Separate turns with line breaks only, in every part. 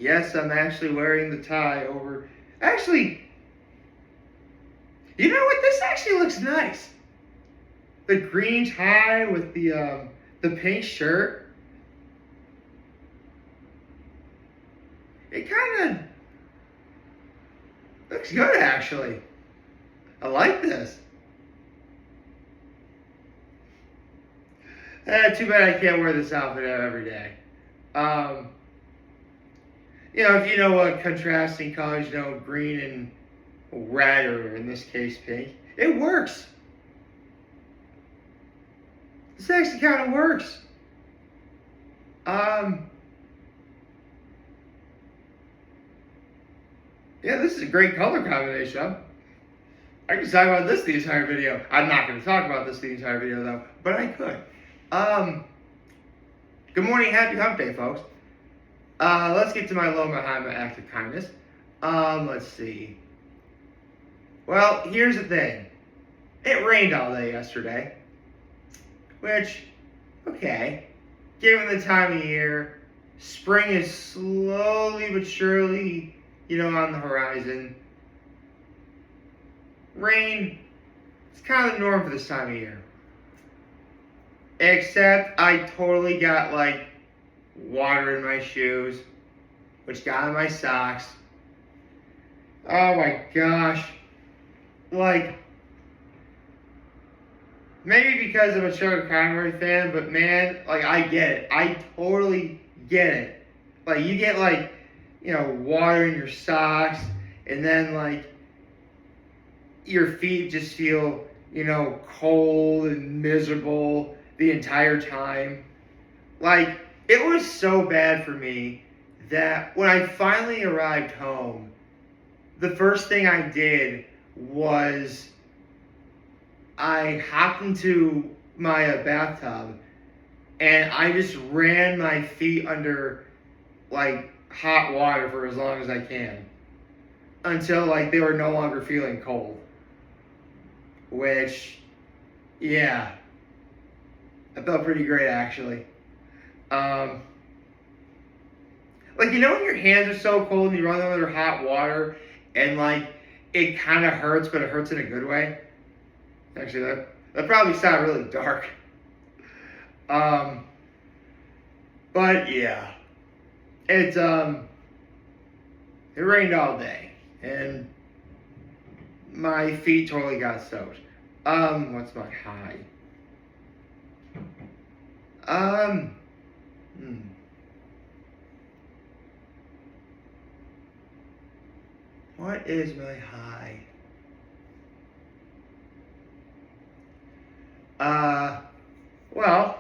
Yes, I'm actually wearing the tie over. Actually, you know what? This actually looks nice. The green tie with the pink shirt. It kind of looks good, actually. I like this. Too bad I can't wear this outfit every day. If you know what contrasting colors, green and red, or in this case, pink, it works. This actually kind of works. Yeah, this is a great color combination. I can talk about this the entire video. I'm not going to talk about this the entire video, though, but I could. Good morning, happy hump day, folks. Let's get to my Loma Hama act of kindness. Let's see. Well, here's the thing. It rained all day yesterday, which, okay, given the time of year, spring is slowly but surely, on the horizon. Rain, it's kind of the norm for this time of year. Except I totally got, water in my shoes, which got in my socks. Oh my gosh. Maybe because I'm a Sugar Conroy fan, but man, I get it. I totally get it. You get, water in your socks, and then, your feet just feel, cold and miserable the entire time. It was so bad for me that when I finally arrived home, the first thing I did was I hopped into my bathtub and I just ran my feet under hot water for as long as I can until they were no longer feeling cold. Which, yeah, I felt pretty great actually. When your hands are so cold and you run them under hot water and it kind of hurts, but it hurts in a good way. Actually, that probably sounded really dark. But yeah, it rained all day and my feet totally got soaked. What's my high? What is my high? Well,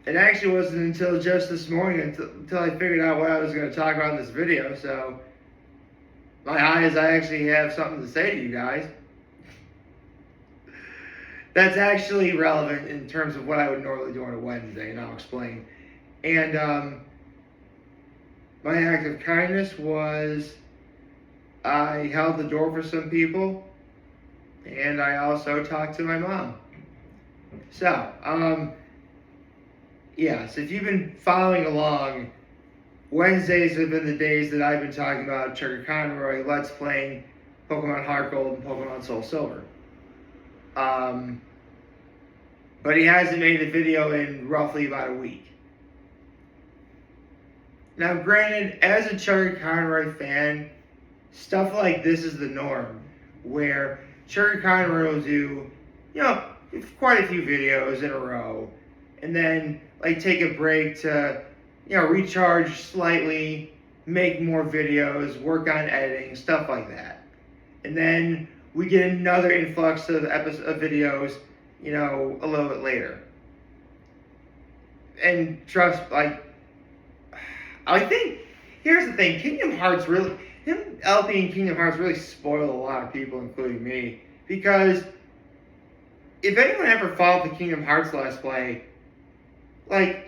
it actually wasn't until just this morning until I figured out what I was going to talk about in this video, so my high is I actually have something to say to you guys. That's actually relevant in terms of what I would normally do on a Wednesday, and I'll explain. And my act of kindness was I held the door for some people, and I also talked to my mom. So, yes, if you've been following along, Wednesdays have been the days that I've been talking about Sugar Conroy Let's playing Pokemon Heart Gold and Pokemon Soul Silver. But he hasn't made a video in roughly about a week. Now, granted, as a Sugar Conroy fan, stuff like this is the norm, where Sugar Conroy will do, quite a few videos in a row, and then, take a break to, recharge slightly, make more videos, work on editing, stuff like that. And then we get another influx of videos, a little bit later. And trust, I think, here's the thing, LP and Kingdom Hearts really spoiled a lot of people, including me, because if anyone ever followed the Kingdom Hearts Let's Play,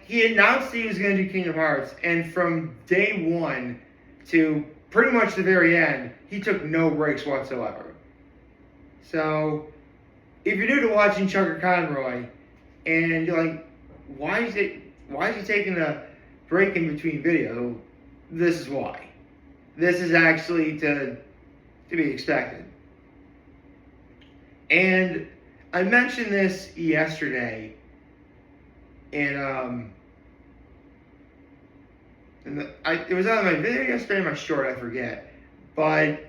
he announced he was going to do Kingdom Hearts, and from day one to pretty much the very end, he took no breaks whatsoever. So, if you're new to watching Sugar Conroy, and you're like, why is it why is he taking a break in between videos? This is why. This is actually to be expected. And I mentioned this yesterday it was on my video yesterday, my short, I forget. But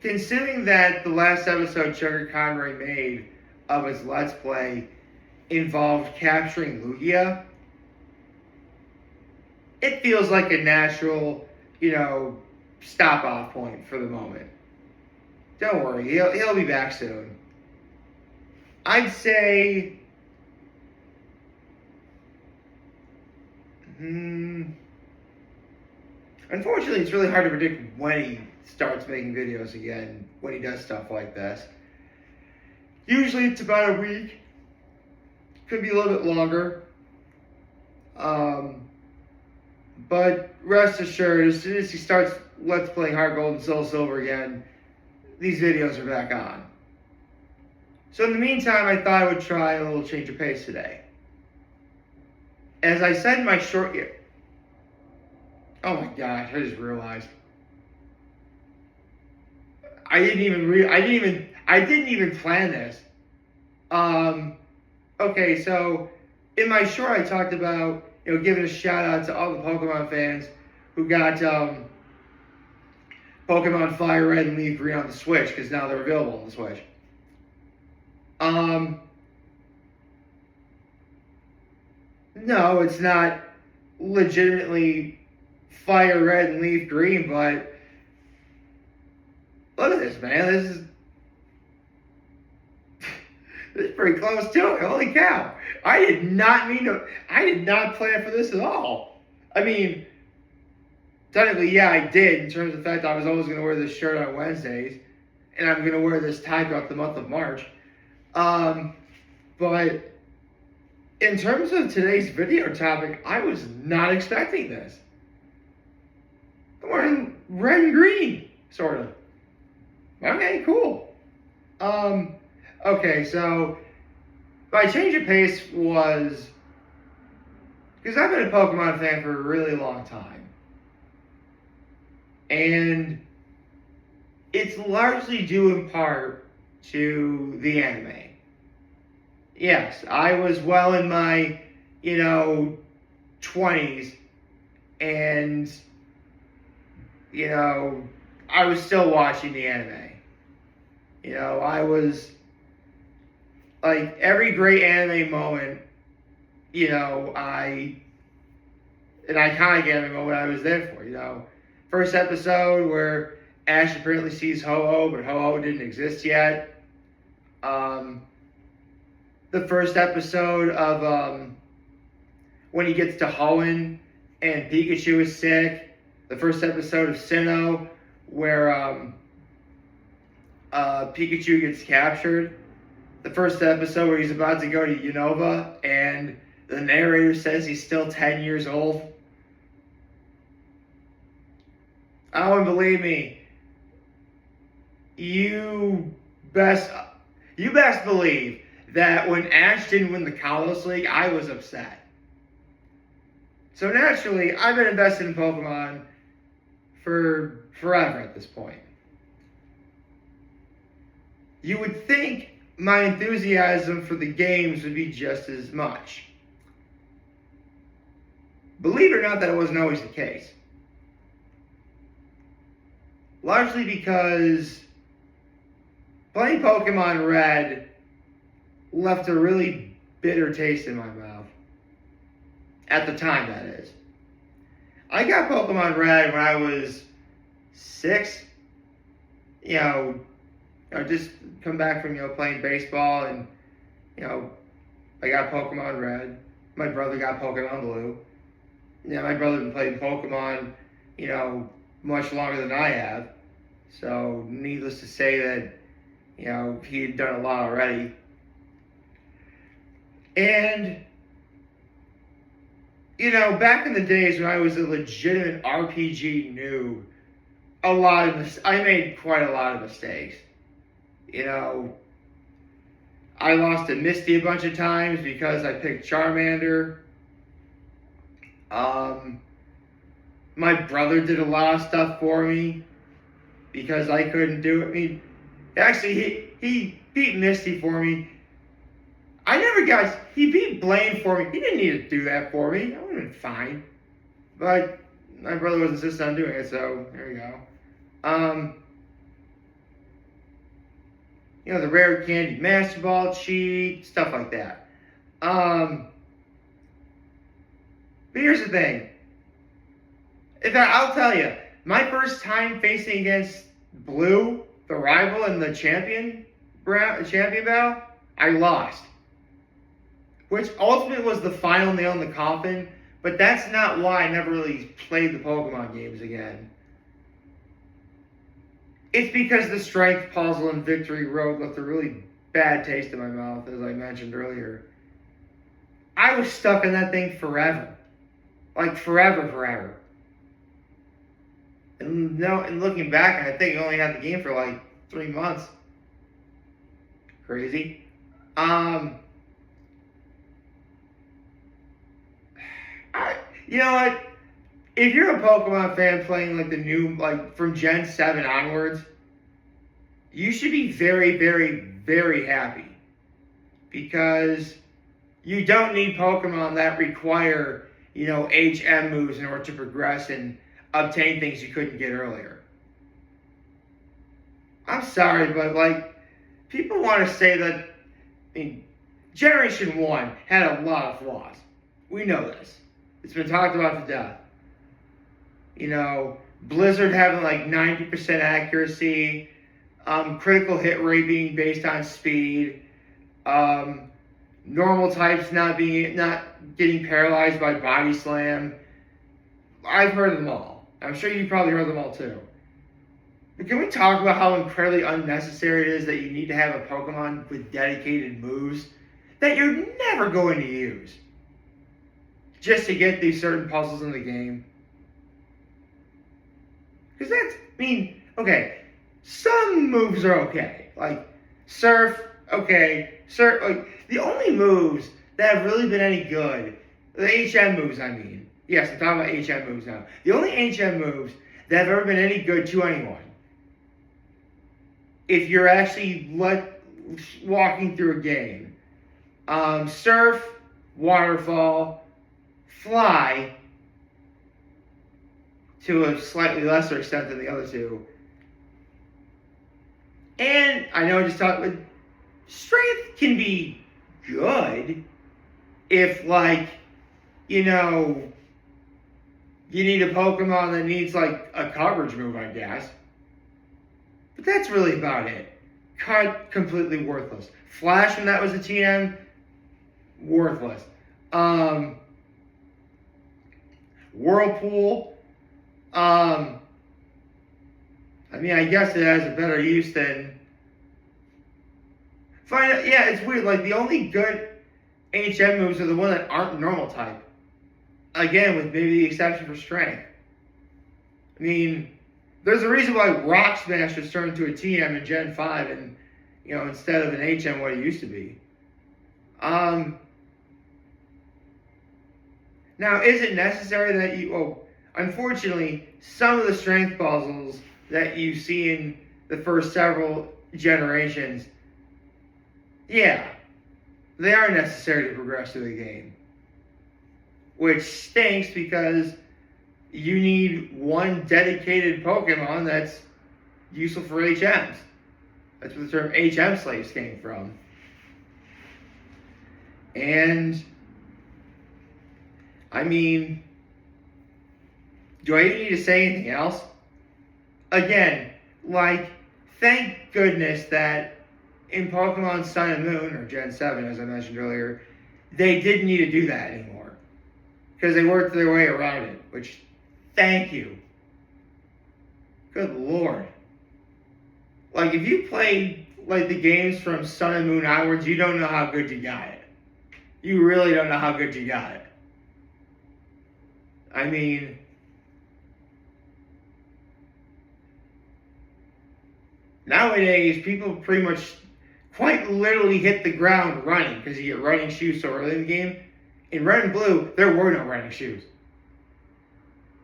considering that the last episode Sugar Conroy made of his Let's Play involved capturing Lugia, it feels like a natural, stop-off point for the moment. Don't worry, he'll be back soon. I'd say... Unfortunately, it's really hard to predict when he starts making videos again, when he does stuff like this. Usually it's about a week. Could be a little bit longer. But rest assured, as soon as he starts Let's Playing Heart Gold and Soul Silver again, these videos are back on. So in the meantime, I thought I would try a little change of pace today. As I said in my short... Oh my gosh, I just realized. I didn't even plan this. Okay, so in my short I talked about, giving a shout out to all the Pokemon fans who got Pokemon Fire Red and Leaf Green on the Switch, because now they're available on the Switch. No, it's not legitimately Fire Red and Leaf Green, but look at this, man. This is pretty close to it. Holy cow. I did not plan for this at all. I mean, technically, yeah, I did, in terms of the fact I was always going to wear this shirt on Wednesdays, and I'm going to wear this tie throughout the month of March. But in terms of today's video topic, I was not expecting this. I'm wearing red and green, sort of. Okay, cool. Okay, so my change of pace was because I've been a Pokemon fan for a really long time. And it's largely due in part to the anime. Yes, I was well in my, 20s, and, I was still watching the anime. I was, like, every great anime moment, an iconic anime moment I was there for, First episode where Ash apparently sees Ho-Oh, but Ho-Oh didn't exist yet. The first episode of when he gets to Hoenn and Pikachu is sick. The first episode of Sinnoh where Pikachu gets captured. The first episode where he's about to go to Unova and the narrator says he's still 10 years old. Oh, and believe me, you best believe that when Ash didn't win the Kalos League, I was upset. So naturally, I've been invested in Pokemon for forever at this point. You would think my enthusiasm for the games would be just as much. Believe it or not, that wasn't always the case. Largely because playing Pokemon Red left a really bitter taste in my mouth. At the time, that is. I got Pokemon Red when I was 6. Just come back from, playing baseball and, I got Pokemon Red. My brother got Pokemon Blue. My brother had been playing Pokemon, much longer than I have. So, needless to say that, he had done a lot already. And, back in the days when I was a legitimate RPG noob, I made quite a lot of mistakes. I lost to Misty a bunch of times because I picked Charmander. Um, my brother did a lot of stuff for me because I couldn't do it. I mean, actually, he beat Misty for me. He beat Blaine for me. He didn't need to do that for me. I would have been fine. But my brother was insistent on doing it, so there you go. The rare candy Master Ball cheat, stuff like that. But here's the thing. I'll tell you, my first time facing against Blue, the rival in the champion battle, I lost. Which ultimately was the final nail in the coffin, but that's not why I never really played the Pokemon games again. It's because the Strength Puzzle and Victory Road left a really bad taste in my mouth, as I mentioned earlier. I was stuck in that thing forever. Like forever. And looking back, I think I only had the game for like 3 months. Crazy. You know what? If you're a Pokemon fan playing like the new, like from Gen 7 onwards, you should be very, very, very happy. Because you don't need Pokemon that require, HM moves in order to progress and obtain things you couldn't get earlier. I'm sorry, but people want to say that, Generation 1 had a lot of flaws. We know this. It's been talked about to death. Blizzard having like 90% accuracy, critical hit rate being based on speed, normal types not getting paralyzed by body slam. I've heard them all. I'm sure you probably heard them all too. But can we talk about how incredibly unnecessary it is that you need to have a Pokemon with dedicated moves that you're never going to use just to get these certain puzzles in the game? Because okay, some moves are okay. Like Surf, okay. The only moves that have really been any good, the HM moves, Yes, I'm talking about HM moves now. The only HM moves that have ever been any good to anyone, if you're actually walking through a game, Surf, Waterfall, Fly, to a slightly lesser extent than the other two. And I know I just talked, but Strength can be good if, you need a Pokemon that needs, a coverage move, I guess. But that's really about it. Completely worthless. Flash, when that was a TM, worthless. Whirlpool, I guess it has a better use than... it's weird. The only good HM moves are the ones that aren't normal type. Again, with maybe the exception for Strength. There's a reason why Rock Smash was turned into a TM in Gen 5 and, instead of an HM what it used to be. Now, is it necessary that unfortunately, some of the Strength puzzles that you see in the first several generations, yeah, they are necessary to progress through the game. Which stinks because you need one dedicated Pokemon that's useful for HMs. That's where the term HM slaves came from. And, do I even need to say anything else? Again, thank goodness that in Pokemon Sun and Moon, or Gen 7 as I mentioned earlier, they didn't need to do that anymore. Because they worked their way around it, which, thank you. Good Lord. If you played, the games from Sun and Moon onwards, you don't know how good you got it. You really don't know how good you got it. Nowadays, people pretty much quite literally hit the ground running because you get running shoes so early in the game. In Red and Blue, there were no running shoes.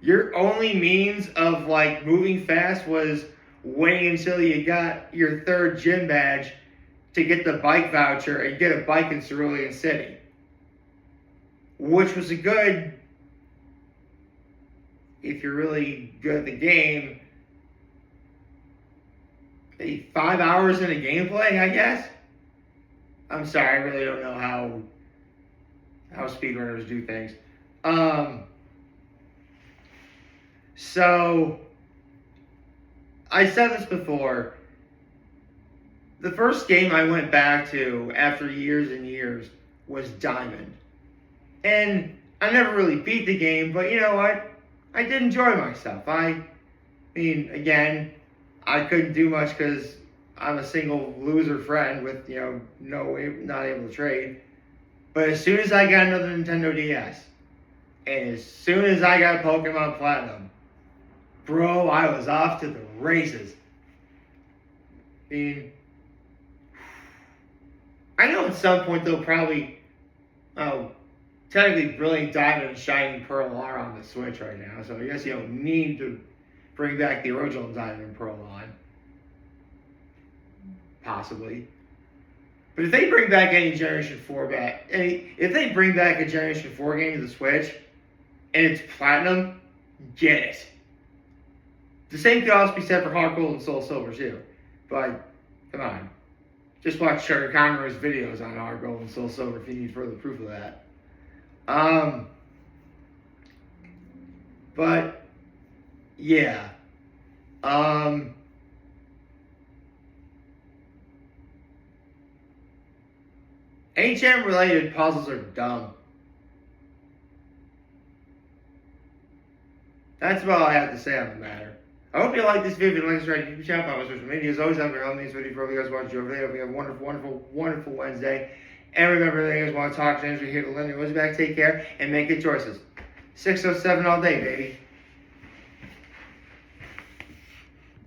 your only means of like moving fast was waiting until you got your third gym badge to get the bike voucher and get a bike in Cerulean City, which was a good, if you're really good at the game, maybe 5 hours in a gameplay, I guess. I'm sorry, I really don't know how speedrunners do things. So I said this before. The first game I went back to after years and years was Diamond. And I never really beat the game, but you know what? I did enjoy myself. I mean, again, I couldn't do much because I'm a single loser friend with, not able to trade. But as soon as I got another Nintendo DS, and as soon as I got Pokemon Platinum, bro, I was off to the races. I mean, I know at some point they'll probably, technically Brilliant Diamond and Shining Pearl are on the Switch right now, so I guess you don't need to bring back the original Diamond and Pearl line. Possibly. But if they bring back any Generation 4 if they bring back a Generation 4 game to the Switch, and it's Platinum, get it. The same could also be said for Heart Gold and Soul Silver too. But, come on. Just watch Sugar Conroy's videos on Heart Gold and Soul Silver if you need further proof of that. But, yeah. HM-related puzzles are dumb. That's about all I have to say on the matter. I hope you like this video. If you like this, right, YouTube channel, follow my social media. As always, I'm going to this video for you guys watching over there. Hope you have a wonderful, wonderful, wonderful Wednesday. And remember, if you guys want to talk to us, we're here to lend you back. Take care and make good choices. 607 all day, baby.